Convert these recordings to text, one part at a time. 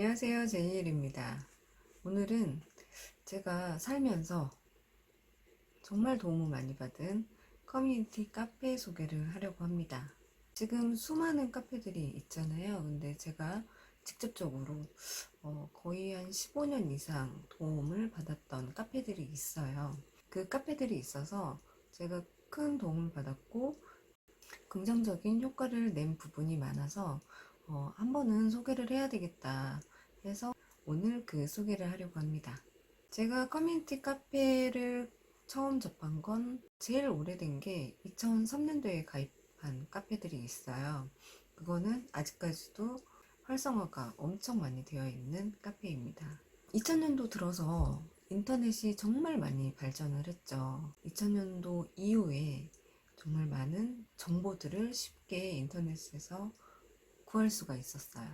안녕하세요, 제니엘입니다. 오늘은 제가 살면서 정말 도움을 많이 받은 커뮤니티 카페 소개를 하려고 합니다. 지금 수많은 카페들이 있잖아요. 근데 제가 직접적으로 거의 한 15년 이상 도움을 받았던 카페들이 있어요. 그 카페들이 있어서 제가 큰 도움을 받았고 긍정적인 효과를 낸 부분이 많아서 한 번은 소개를 해야 되겠다 해서 오늘 그 소개를 하려고 합니다. 제가 커뮤니티 카페를 처음 접한 건 제일 오래된 게 2003년도에 가입한 카페들이 있어요. 그거는 아직까지도 활성화가 엄청 많이 되어 있는 카페입니다. 2000년도 들어서 인터넷이 정말 많이 발전을 했죠. 2000년도 이후에 정말 많은 정보들을 쉽게 인터넷에서 구할 수가 있었어요.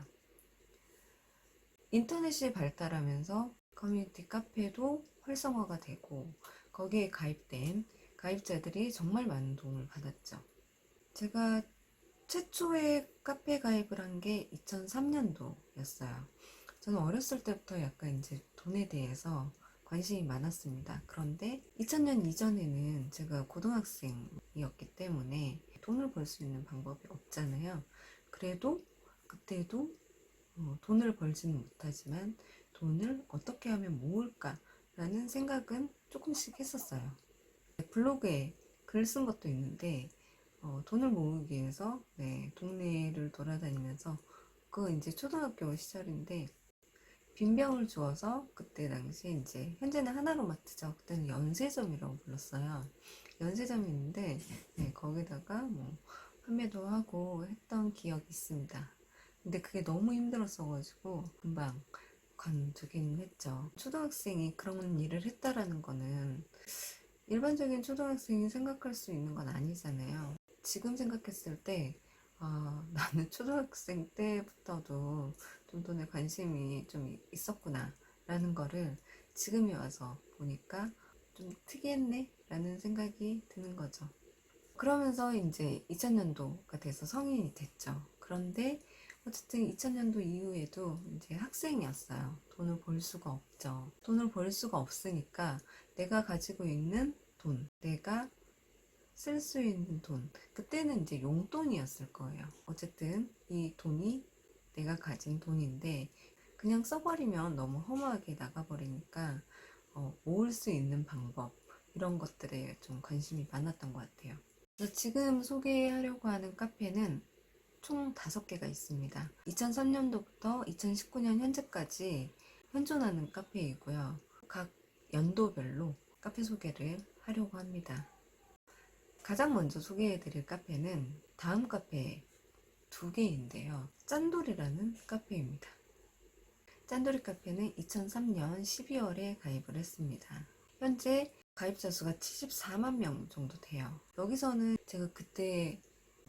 인터넷이 발달하면서 커뮤니티 카페도 활성화가 되고 거기에 가입된 가입자들이 정말 많은 도움을 받았죠. 제가 최초의 카페 가입을 한 게 2003년도였어요. 저는 어렸을 때부터 약간 이제 돈에 대해서 관심이 많았습니다. 그런데 2000년 이전에는 제가 고등학생이었기 때문에 돈을 벌 수 있는 방법이 없잖아요. 그래도 그때도 돈을 벌지는 못하지만 돈을 어떻게 하면 모을까라는 생각은 조금씩 했었어요. 블로그에 글 쓴 것도 있는데 돈을 모으기 위해서 동네를 돌아다니면서 그거 이제 초등학교 시절인데 빈병을 주어서 그때 당시 이제 현재는 하나로마트죠. 그때는 연세점이라고 불렀어요. 연세점이 있는데 거기다가 뭐 판매도 하고 했던 기억이 있습니다. 근데 그게 너무 힘들었어가지고 금방 관두긴 했죠. 초등학생이 그런 일을 했다라는 거는 일반적인 초등학생이 생각할 수 있는 건 아니잖아요. 지금 생각했을 때 나는 초등학생 때부터도 좀 돈에 관심이 좀 있었구나 라는 거를 지금에 와서 보니까 좀 특이했네 라는 생각이 드는 거죠. 그러면서 이제 2000년도가 돼서 성인이 됐죠. 그런데 어쨌든 2000년도 이후에도 이제 학생이었어요. 돈을 벌 수가 없죠. 돈을 벌 수가 없으니까 내가 가지고 있는 돈, 내가 쓸 수 있는 돈, 그때는 이제 용돈이었을 거예요. 어쨌든 이 돈이 내가 가진 돈인데 그냥 써버리면 너무 허무하게 나가버리니까 모을 수 있는 방법, 이런 것들에 좀 관심이 많았던 것 같아요. 그래서 지금 소개하려고 하는 카페는 총 5개가 있습니다. 2003년도부터 2019년 현재까지 현존하는 카페이고요. 각 연도별로 카페 소개를 하려고 합니다. 가장 먼저 소개해드릴 카페는 다음 카페 2개인데요. 짠돌이라는 카페입니다. 짠돌이 카페는 2003년 12월에 가입을 했습니다. 현재 가입자 수가 74만 명 정도 돼요. 여기서는 제가 그때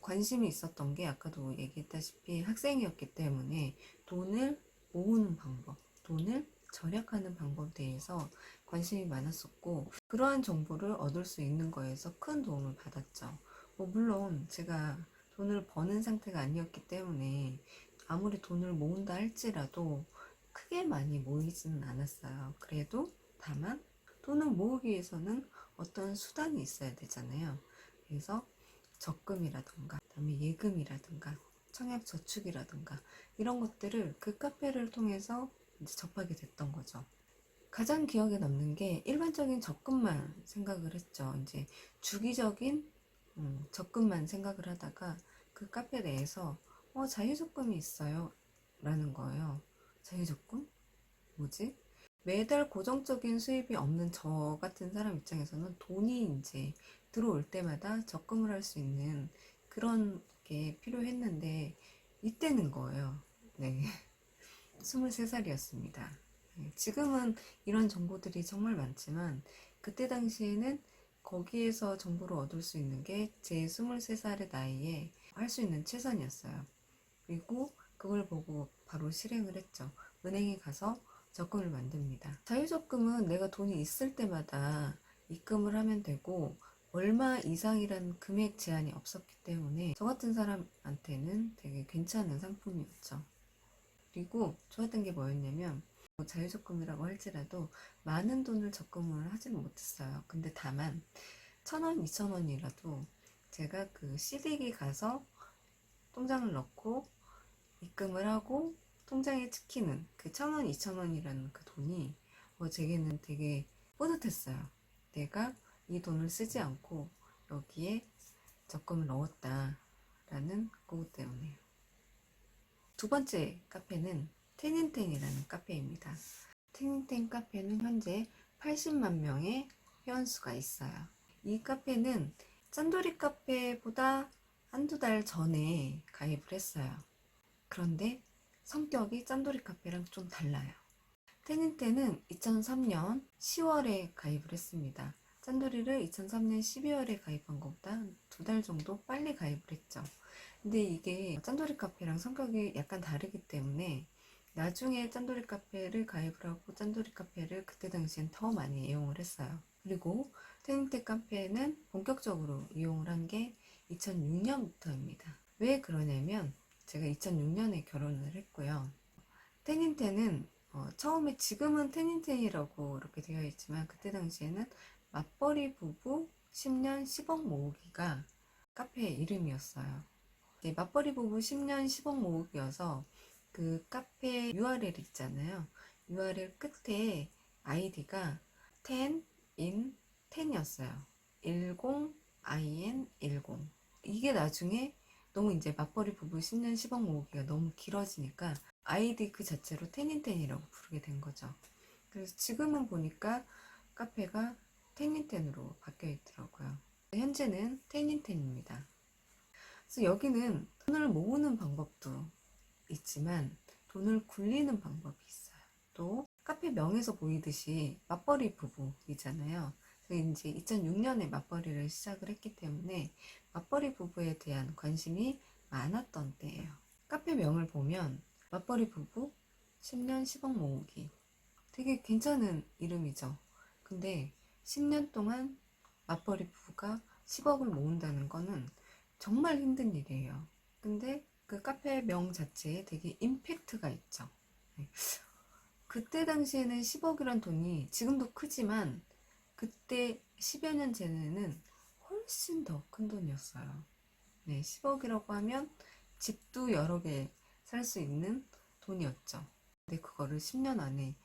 관심이 있었던 게 아까도 얘기했다시피 학생이었기 때문에 돈을 모으는 방법, 돈을 절약하는 방법에 대해서 관심이 많았었고 그러한 정보를 얻을 수 있는 거에서 큰 도움을 받았죠. 물론 제가 돈을 버는 상태가 아니었기 때문에 아무리 돈을 모은다 할지라도 크게 많이 모이지는 않았어요. 그래도 다만 돈을 모으기 위해서는 어떤 수단이 있어야 되잖아요. 그래서 적금이라든가 그다음에 예금이라든가 청약저축이라든가 이런 것들을 그 카페를 통해서 이제 접하게 됐던 거죠. 가장 기억에 남는 게 일반적인 적금만 생각을 했죠. 이제 주기적인 적금만 생각을 하다가 그 카페 내에서 자유적금이 있어요 라는 거예요. 자유적금? 뭐지? 매달 고정적인 수입이 없는 저 같은 사람 입장에서는 돈이 이제 들어올 때마다 적금을 할 수 있는 그런 게 필요했는데 이때는 거예요. 네. 23살이었습니다. 지금은 이런 정보들이 정말 많지만 그때 당시에는 거기에서 정보를 얻을 수 있는 게 제 23살의 나이에 할 수 있는 최선이었어요. 그리고 그걸 보고 바로 실행을 했죠. 은행에 가서 적금을 만듭니다. 자유적금은 내가 돈이 있을 때마다 입금을 하면 되고 얼마 이상이라는 금액 제한이 없었기 때문에 저 같은 사람한테는 되게 괜찮은 상품이었죠. 그리고 좋았던 게 뭐였냐면 자유적금이라고 할지라도 많은 돈을 적금을 하지는 못했어요. 근데 다만 1,000원, 2,000원이라도 제가 그 CD기 가서 통장을 넣고 입금을 하고 통장에 찍히는 그 1,000원, 2,000원이라는 그 돈이 제게는 되게 뿌듯했어요. 내가 이 돈을 쓰지 않고 여기에 적금을 넣었다라는 그것 때문에요. 두 번째 카페는 텐인텐이라는 카페입니다. 텐인텐 카페는 현재 80만 명의 회원수가 있어요. 이 카페는 짠돌이 카페보다 한두 달 전에 가입을 했어요. 그런데 성격이 짠돌이 카페랑 좀 달라요. 텐인텐은 2003년 10월에 가입을 했습니다. 짠돌이를 2003년 12월에 가입한 것보다 2달 정도 빨리 가입을 했죠. 근데 이게 짠돌이 카페랑 성격이 약간 다르기 때문에 나중에 짠돌이 카페를 가입을 하고 짠돌이 카페를 그때 당시엔 더 많이 이용을 했어요. 그리고 텐인텐 카페는 본격적으로 이용을 한 게 2006년부터입니다. 왜 그러냐면 제가 2006년에 결혼을 했고요. 텐인텐은 처음에 지금은 텐인텐이라고 이렇게 되어 있지만 그때 당시에는 맞벌이 부부 10년 10억 모으기가 카페 이름이었어요. 맞벌이 부부 10년 10억 모으기여서 그 카페 URL 있잖아요. URL 끝에 아이디가 10 in 10이었어요. 10in 10. 이게 나중에 너무 이제 맞벌이 부부 10년 10억 모으기가 너무 길어지니까 아이디 그 자체로 텐인텐이라고 부르게 된 거죠. 그래서 지금은 보니까 카페가 텐인텐으로 바뀌어 있더라고요. 현재는 텐인텐입니다. 그래서 여기는 돈을 모으는 방법도 있지만 돈을 굴리는 방법이 있어요. 또 카페 명에서 보이듯이 맞벌이 부부이잖아요. 이제 2006년에 맞벌이를 시작을 했기 때문에 맞벌이 부부에 대한 관심이 많았던 때예요. 카페 명을 보면 맞벌이 부부 10년 10억 모으기, 되게 괜찮은 이름이죠. 근데 10년 동안 맞벌이 부부가 10억을 모은다는 거는 정말 힘든 일이에요. 근데 그 카페 명 자체에 되게 임팩트가 있죠. 네. 그때 당시에는 10억이란 돈이 지금도 크지만 그때 10여 년 전에는 훨씬 더 큰 돈이었어요. 네, 10억이라고 하면 집도 여러 개 살 수 있는 돈이었죠. 근데 그거를 10년 안에,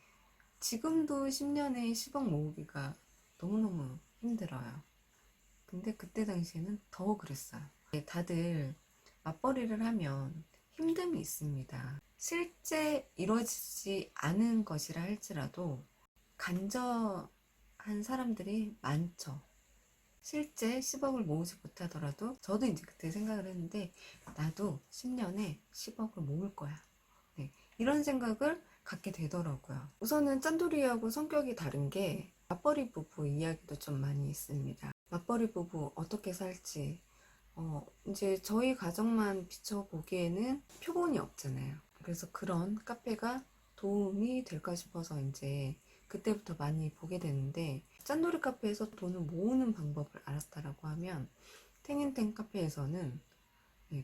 지금도 10년에 10억 모으기가 너무너무 힘들어요. 근데 그때 당시에는 더 그랬어요. 다들 맞벌이를 하면 힘듦이 있습니다. 실제 이루어지지 않은 것이라 할지라도 간절한 사람들이 많죠. 실제 10억을 모으지 못하더라도 저도 이제 그때 생각을 했는데 나도 10년에 10억을 모을 거야. 네, 이런 생각을 갖게 되더라고요. 우선은 짠돌이하고 성격이 다른 게 맞벌이 부부 이야기도 좀 많이 있습니다. 맞벌이 부부 어떻게 살지, 이제 저희 가정만 비춰보기에는 표본이 없잖아요. 그래서 그런 카페가 도움이 될까 싶어서 이제 그때부터 많이 보게 되는데, 짠돌이 카페에서 돈을 모으는 방법을 알았다라고 하면 텐인텐 카페에서는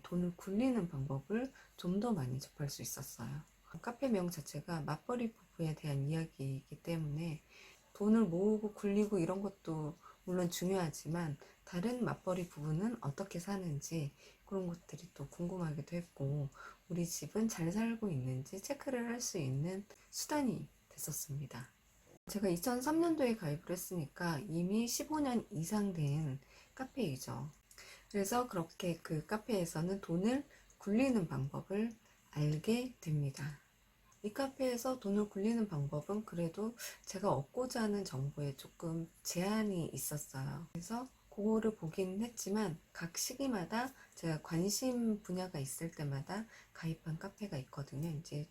돈을 굴리는 방법을 좀 더 많이 접할 수 있었어요. 카페명 자체가 맞벌이 부부에 대한 이야기이기 때문에 돈을 모으고 굴리고 이런 것도 물론 중요하지만 다른 맞벌이 부부는 어떻게 사는지 그런 것들이 또 궁금하기도 했고, 우리 집은 잘 살고 있는지 체크를 할 수 있는 수단이 됐었습니다. 제가 2003년도에 가입을 했으니까 이미 15년 이상 된 카페이죠. 그래서 그렇게 그 카페에서는 돈을 굴리는 방법을 알게 됩니다. 이 카페에서 돈을 굴리는 방법은 그래도 제가 얻고자 하는 정보에 조금 제한이 있었어요. 그래서 그거를 보긴 했지만 각 시기마다 제가 관심 분야가 있을 때마다 가입한 카페가 있거든요. 이제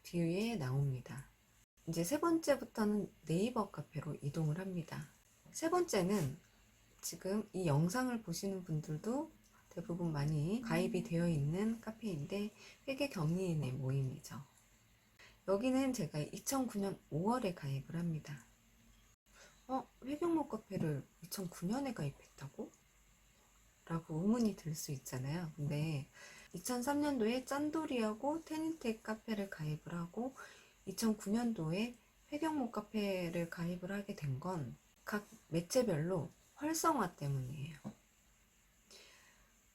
뒤에 나옵니다. 이제 세 번째부터는 네이버 카페로 이동을 합니다. 세 번째는 지금 이 영상을 보시는 분들도 대부분 많이 가입이 되어 있는 카페인데, 회계 경리인의 모임이죠. 여기는 제가 2009년 5월에 가입을 합니다. 회경목 카페를 2009년에 가입했다고? 라고 의문이 들 수 있잖아요. 근데 2003년도에 짠돌이하고 태닝택 카페를 가입을 하고 2009년도에 회경목 카페를 가입을 하게 된 건 각 매체별로 활성화 때문이에요.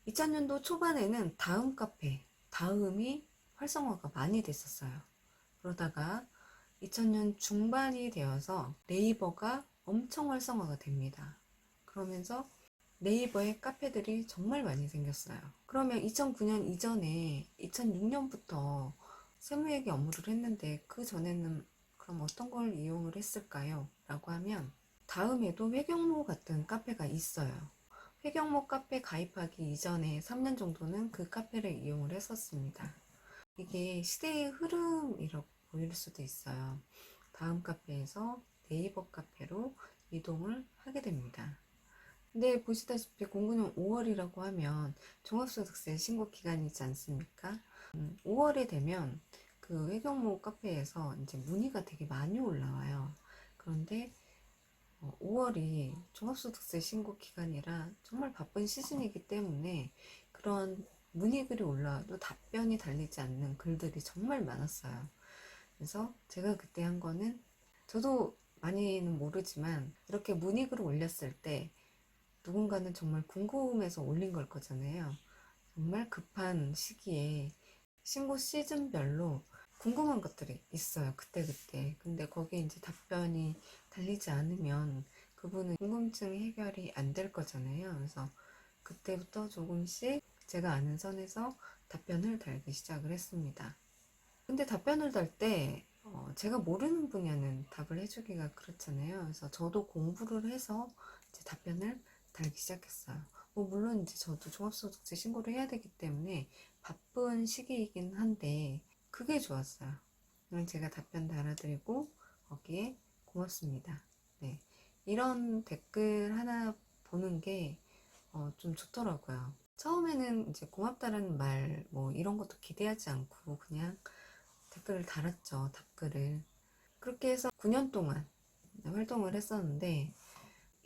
2000년도 초반에는 다음 카페, 다음이 활성화가 많이 됐었어요. 그러다가 2000년 중반이 되어서 네이버가 엄청 활성화가 됩니다. 그러면서 네이버에 카페들이 정말 많이 생겼어요. 그러면 2009년 이전에 2006년부터 세무회계 업무를 했는데 그 전에는 그럼 어떤 걸 이용을 했을까요? 라고 하면 다음에도 회경로 같은 카페가 있어요. 회경로 카페 가입하기 이전에 3년 정도는 그 카페를 이용을 했었습니다. 이게 시대의 흐름이라고 보일 수도 있어요. 다음 카페에서 네이버 카페로 이동을 하게 됩니다. 근데 보시다시피 09년 5월이라고 하면 종합소득세 신고 기간이지 않습니까? 5월에 되면 그 회경모 카페에서 이제 문의가 되게 많이 올라와요. 그런데 5월이 종합소득세 신고 기간이라 정말 바쁜 시즌이기 때문에 그런 문의글이 올라와도 답변이 달리지 않는 글들이 정말 많았어요. 그래서 제가 그때 한 거는 저도 많이는 모르지만 이렇게 문의글을 올렸을 때 누군가는 정말 궁금해서 올린 걸 거잖아요. 정말 급한 시기에 신고 시즌별로 궁금한 것들이 있어요. 그때그때. 근데 거기에 이제 답변이 달리지 않으면 그분은 궁금증 해결이 안 될 거잖아요. 그래서 그때부터 조금씩 제가 아는 선에서 답변을 달기 시작을 했습니다. 근데 답변을 달 때 제가 모르는 분야는 답을 해주기가 그렇잖아요. 그래서 저도 공부를 해서 이제 답변을 달기 시작했어요. 물론 이제 저도 종합소득세 신고를 해야 되기 때문에 바쁜 시기이긴 한데 그게 좋았어요. 그럼 제가 답변 달아드리고 거기에 고맙습니다. 네, 이런 댓글 하나 보는 게 좀 좋더라고요. 처음에는 이제 고맙다라는 말 뭐 이런 것도 기대하지 않고 그냥 댓글을 달았죠. 답글을. 그렇게 해서 9년 동안 활동을 했었는데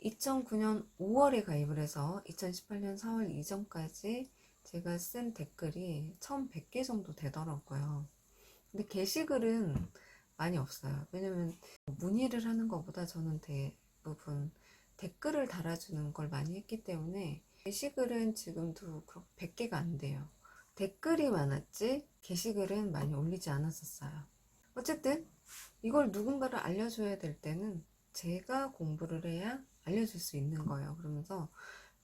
2009년 5월에 가입을 해서 2018년 4월 이전까지 제가 쓴 댓글이 1100개 정도 되더라고요. 근데 게시글은 많이 없어요. 왜냐면 문의를 하는 것보다 저는 대부분 댓글을 달아주는 걸 많이 했기 때문에 게시글은 지금도 100개가 안 돼요. 댓글이 많았지 게시글은 많이 올리지 않았었어요. 어쨌든 이걸 누군가를 알려줘야 될 때는 제가 공부를 해야 알려줄 수 있는 거예요. 그러면서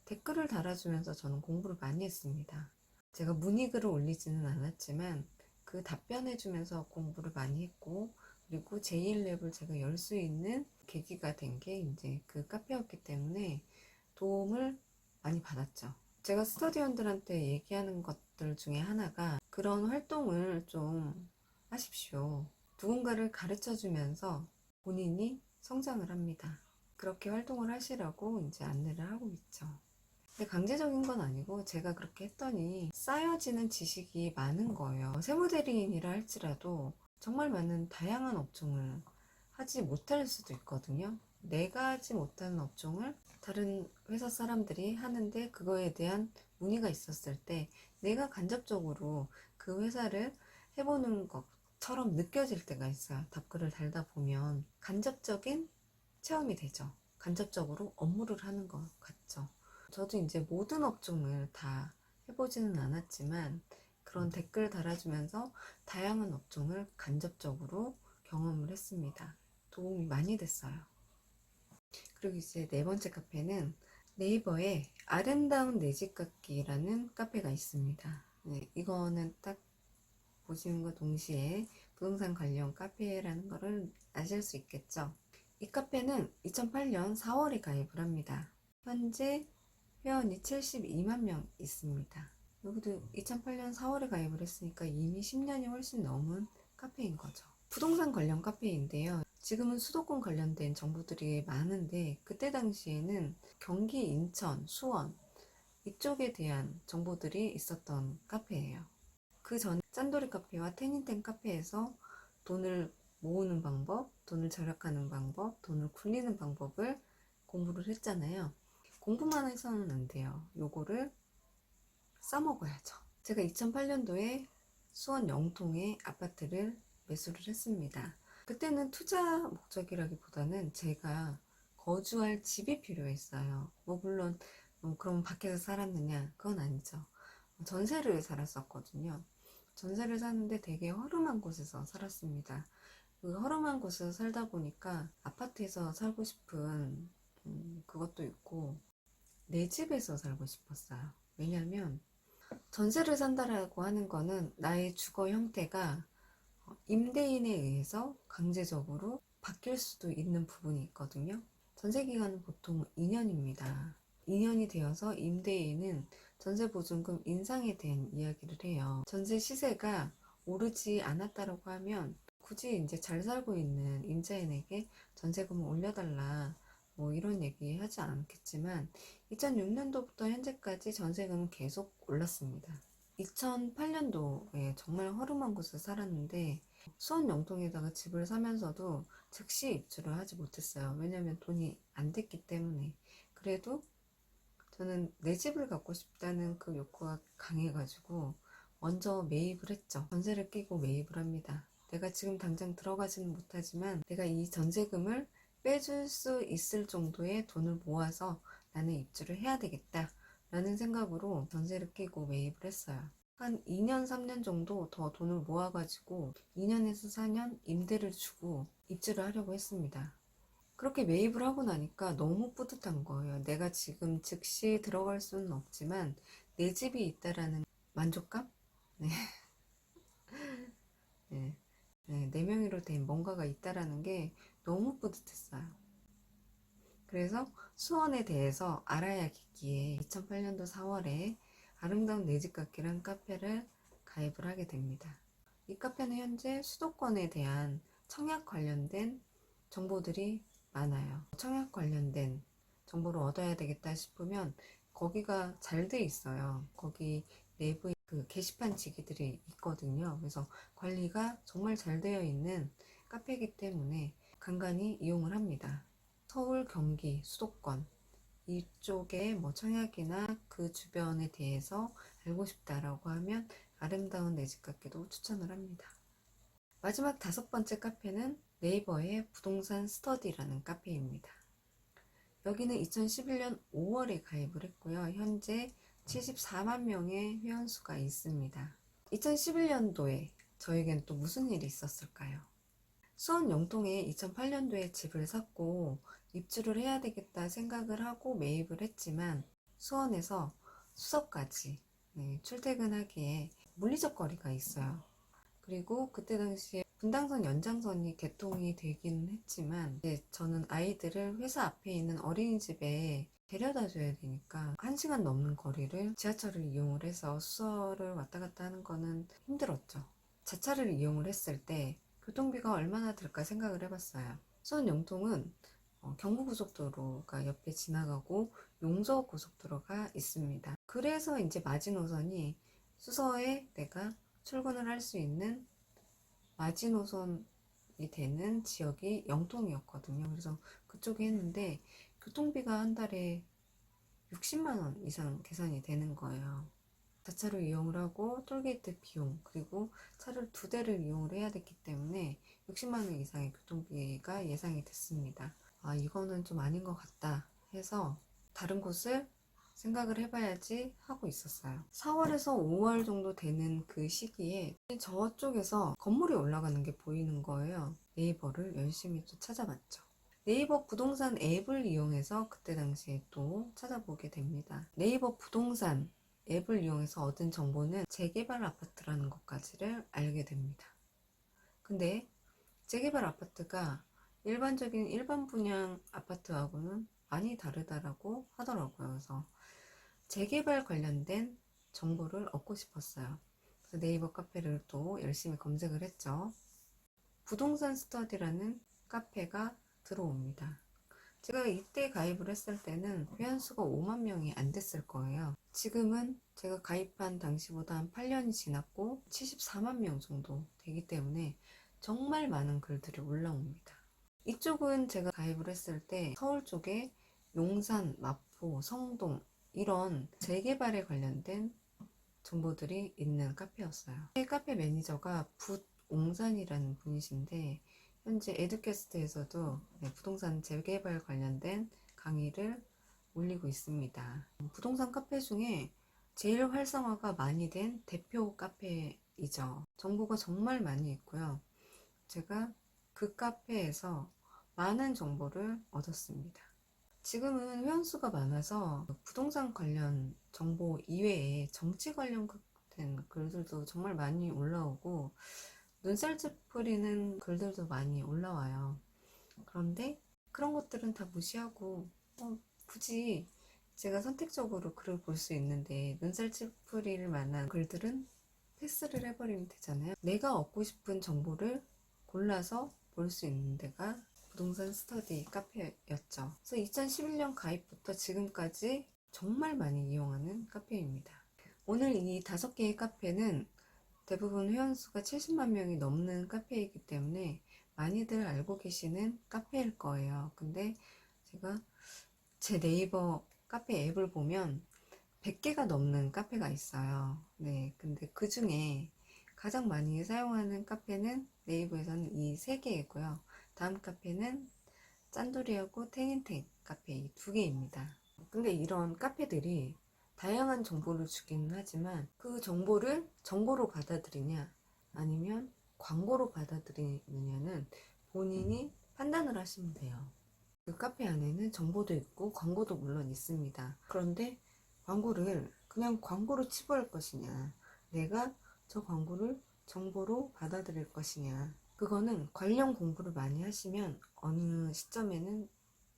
댓글을 달아주면서 저는 공부를 많이 했습니다. 제가 문의글을 올리지는 않았지만 그 답변해주면서 공부를 많이 했고, 그리고 제1랩을 제가 열 수 있는 계기가 된 게 이제 그 카페였기 때문에 도움을 많이 받았죠. 제가 스터디원들한테 얘기하는 것들 중에 하나가 그런 활동을 좀 하십시오. 누군가를 가르쳐 주면서 본인이 성장을 합니다. 그렇게 활동을 하시라고 이제 안내를 하고 있죠. 근데 강제적인 건 아니고 제가 그렇게 했더니 쌓여지는 지식이 많은 거예요. 세무대리인이라 할지라도 정말 많은 다양한 업종을 하지 못할 수도 있거든요. 내가 하지 못하는 업종을 다른 회사 사람들이 하는데 그거에 대한 문의가 있었을 때 내가 간접적으로 그 회사를 해보는 것처럼 느껴질 때가 있어요. 답글을 달다 보면 간접적인 체험이 되죠. 간접적으로 업무를 하는 것 같죠. 저도 이제 모든 업종을 다 해보지는 않았지만 그런 댓글 달아주면서 다양한 업종을 간접적으로 경험을 했습니다. 도움이 많이 됐어요. 그리고 이제 네 번째 카페는 네이버에 아름다운 내 집 갖기라는 카페가 있습니다. 네, 이거는 딱 보시는과 동시에 부동산 관련 카페라는 거를 아실 수 있겠죠. 이 카페는 2008년 4월에 가입을 합니다. 현재 회원이 72만 명 있습니다. 여기도 2008년 4월에 가입을 했으니까 이미 10년이 훨씬 넘은 카페인 거죠. 부동산 관련 카페인데요. 지금은 수도권 관련된 정보들이 많은데 그때 당시에는 경기, 인천, 수원 이쪽에 대한 정보들이 있었던 카페예요. 그 전 짠돌이 카페와 태닝땡 카페에서 돈을 모으는 방법, 돈을 절약하는 방법, 돈을 굴리는 방법을 공부를 했잖아요. 공부만 해서는 안 돼요. 요거를 써먹어야죠. 제가 2008년도에 수원 영통에 아파트를 매수를 했습니다. 그때는 투자 목적이라기보다는 제가 거주할 집이 필요했어요. 물론 그럼 밖에서 살았느냐? 그건 아니죠. 전세를 살았었거든요. 전세를 사는데 되게 허름한 곳에서 살았습니다. 그 허름한 곳에서 살다 보니까 아파트에서 살고 싶은 그것도 있고 내 집에서 살고 싶었어요. 왜냐면 전세를 산다라고 하는 거는 나의 주거 형태가 임대인에 의해서 강제적으로 바뀔 수도 있는 부분이 있거든요. 전세 기간은 보통 2년입니다. 2년이 되어서 임대인은 전세 보증금 인상에 대한 이야기를 해요. 전세 시세가 오르지 않았다라고 하면 굳이 이제 잘 살고 있는 임차인에게 전세금을 올려달라 이런 얘기 하지 않겠지만 2006년도부터 현재까지 전세금은 계속 올랐습니다. 2008년도에 정말 허름한 곳에 살았는데 수원 영통에다가 집을 사면서도 즉시 입주를 하지 못했어요. 왜냐면 돈이 안 됐기 때문에. 그래도 저는 내 집을 갖고 싶다는 그 욕구가 강해가지고 먼저 매입을 했죠. 전세를 끼고 매입을 합니다. 내가 지금 당장 들어가지는 못하지만 내가 이 전세금을 빼줄 수 있을 정도의 돈을 모아서 나는 입주를 해야 되겠다 라는 생각으로 전세를 끼고 매입을 했어요. 한 2년 3년 정도 더 돈을 모아가지고 2년에서 4년 임대를 주고 입주를 하려고 했습니다. 그렇게 매입을 하고 나니까 너무 뿌듯한 거예요. 내가 지금 즉시 들어갈 수는 없지만 내 집이 있다라는 만족감? 네. 네. 네. 내 명의로 된 뭔가가 있다라는 게 너무 뿌듯했어요. 그래서 수원에 대해서 알아야겠기에 2008년도 4월에 아름다운 내 집 같기란 카페를 가입을 하게 됩니다. 이 카페는 현재 수도권에 대한 청약 관련된 정보들이 많아요. 청약 관련된 정보를 얻어야 되겠다 싶으면 거기가 잘 돼 있어요. 거기 내부에 그 게시판 지기들이 있거든요. 그래서 관리가 정말 잘 되어 있는 카페이기 때문에 간간히 이용을 합니다. 서울, 경기, 수도권 이쪽에 청약이나 그 주변에 대해서 알고 싶다라고 하면 아름다운 내 집 같기도 추천을 합니다. 마지막 5번째 카페는 네이버의 부동산 스터디라는 카페입니다. 여기는 2011년 5월에 가입을 했고요. 현재 74만 명의 회원수가 있습니다. 2011년도에 저에겐 또 무슨 일이 있었을까요? 수원 영통에 2008년도에 집을 샀고 입주를 해야 되겠다 생각을 하고 매입을 했지만 수원에서 수서까지 출퇴근하기에 물리적 거리가 있어요. 그리고 그때 당시에 분당선 연장선이 개통이 되긴 했지만 이제 저는 아이들을 회사 앞에 있는 어린이집에 데려다 줘야 되니까 1시간 넘는 거리를 지하철을 이용을 해서 수서를 왔다 갔다 하는 거는 힘들었죠. 자차를 이용을 했을 때 교통비가 얼마나 들까 생각을 해봤어요. 수원 영통은 경부고속도로가 옆에 지나가고 용서고속도로가 있습니다. 그래서 이제 마지노선이 수서에 내가 출근을 할 수 있는 마지노선이 되는 지역이 영통이었거든요. 그래서 그쪽에 했는데 교통비가 한 달에 60만원 이상 계산이 되는 거예요. 자차로 이용을 하고 톨게이트 비용 그리고 차를 2대를 이용을 해야 됐기 때문에 60만원 이상의 교통비가 예상이 됐습니다. 아, 이거는 좀 아닌 것 같다 해서 다른 곳을 생각을 해봐야지 하고 있었어요. 4월에서 5월 정도 되는 그 시기에 저쪽에서 건물이 올라가는 게 보이는 거예요. 네이버를 열심히 또 찾아봤죠. 네이버 부동산 앱을 이용해서 그때 당시에 또 찾아보게 됩니다. 네이버 부동산 앱을 이용해서 얻은 정보는 재개발 아파트라는 것까지를 알게 됩니다. 근데 재개발 아파트가 일반적인 일반 분양 아파트하고는 많이 다르다라고 하더라고요. 그래서 재개발 관련된 정보를 얻고 싶었어요. 그래서 네이버 카페를 또 열심히 검색을 했죠. 부동산 스터디라는 카페가 들어옵니다. 제가 이때 가입을 했을 때는 회원수가 5만 명이 안 됐을 거예요. 지금은 제가 가입한 당시보다 한 8년이 지났고 74만 명 정도 되기 때문에 정말 많은 글들이 올라옵니다. 이쪽은 제가 가입을 했을 때 서울 쪽에 용산, 마포, 성동 이런 재개발에 관련된 정보들이 있는 카페였어요. 카페 매니저가 붓옹산이라는 분이신데 현재 에듀캐스트에서도 부동산 재개발 관련된 강의를 올리고 있습니다. 부동산 카페 중에 제일 활성화가 많이 된 대표 카페이죠. 정보가 정말 많이 있고요. 제가 그 카페에서 많은 정보를 얻었습니다. 지금은 회원수가 많아서 부동산 관련 정보 이외에 정치 관련된 글들도 정말 많이 올라오고 눈살 찌푸리는 글들도 많이 올라와요. 그런데 그런 것들은 다 무시하고 굳이 제가 선택적으로 글을 볼 수 있는데 눈살 찌푸릴 만한 글들은 패스를 해버리면 되잖아요. 내가 얻고 싶은 정보를 골라서 볼 수 있는 데가 부동산 스터디 카페였죠. 그래서 2011년 가입부터 지금까지 정말 많이 이용하는 카페입니다. 오늘 이 5개의 카페는 대부분 회원수가 70만 명이 넘는 카페이기 때문에 많이들 알고 계시는 카페일 거예요. 근데 제가 제 네이버 카페 앱을 보면 100개가 넘는 카페가 있어요. 네, 근데 그 중에 가장 많이 사용하는 카페는 네이버에서는 이 3개이고요. 다음 카페는 짠돌이하고 탱인탱 카페 이 2개입니다. 근데 이런 카페들이 다양한 정보를 주기는 하지만 그 정보를 정보로 받아들이냐 아니면 광고로 받아들이느냐는 본인이 판단을 하시면 돼요. 그 카페 안에는 정보도 있고 광고도 물론 있습니다. 그런데 광고를 그냥 광고로 치부할 것이냐, 내가 저 광고를 정보로 받아들일 것이냐, 그거는 관련 공부를 많이 하시면 어느 시점에는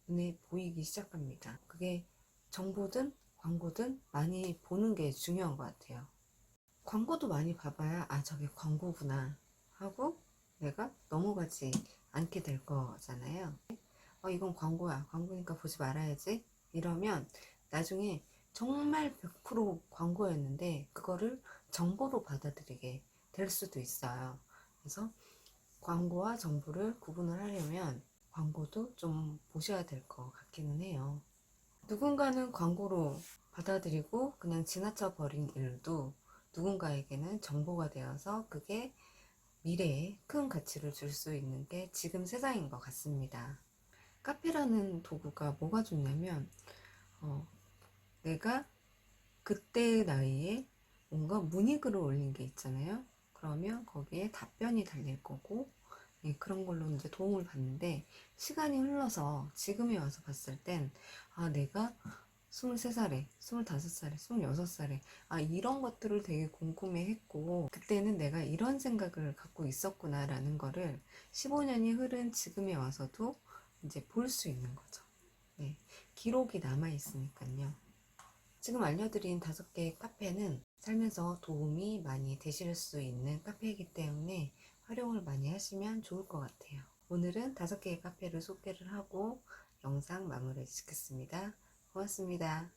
눈에 보이기 시작합니다. 그게 정보든 광고든 많이 보는 게 중요한 것 같아요. 광고도 많이 봐봐야 저게 광고구나 하고 내가 넘어가지 않게 될 거잖아요. 이건 광고야, 광고니까 보지 말아야지 이러면 나중에 정말 100% 광고였는데 그거를 정보로 받아들이게 될 수도 있어요. 그래서 광고와 정보를 구분을 하려면 광고도 좀 보셔야 될 것 같기는 해요. 누군가는 광고로 받아들이고 그냥 지나쳐 버린 일도 누군가에게는 정보가 되어서 그게 미래에 큰 가치를 줄 수 있는 게 지금 세상인 것 같습니다. 카페라는 도구가 뭐가 좋냐면 내가 그때의 나이에 뭔가 문의글을 올린 게 있잖아요. 그러면 거기에 답변이 달릴 거고 그런 걸로 이제 도움을 받는데 시간이 흘러서 지금에 와서 봤을 땐 내가 23살에, 25살에, 26살에 이런 것들을 되게 궁금해 했고 그때는 내가 이런 생각을 갖고 있었구나 라는 거를 15년이 흐른 지금에 와서도 이제 볼 수 있는 거죠. 네, 기록이 남아 있으니까요. 지금 알려드린 5개의 카페는 살면서 도움이 많이 되실 수 있는 카페이기 때문에 활용을 많이 하시면 좋을 것 같아요. 오늘은 5개의 카페를 소개를 하고 영상 마무리 짓겠습니다. 고맙습니다.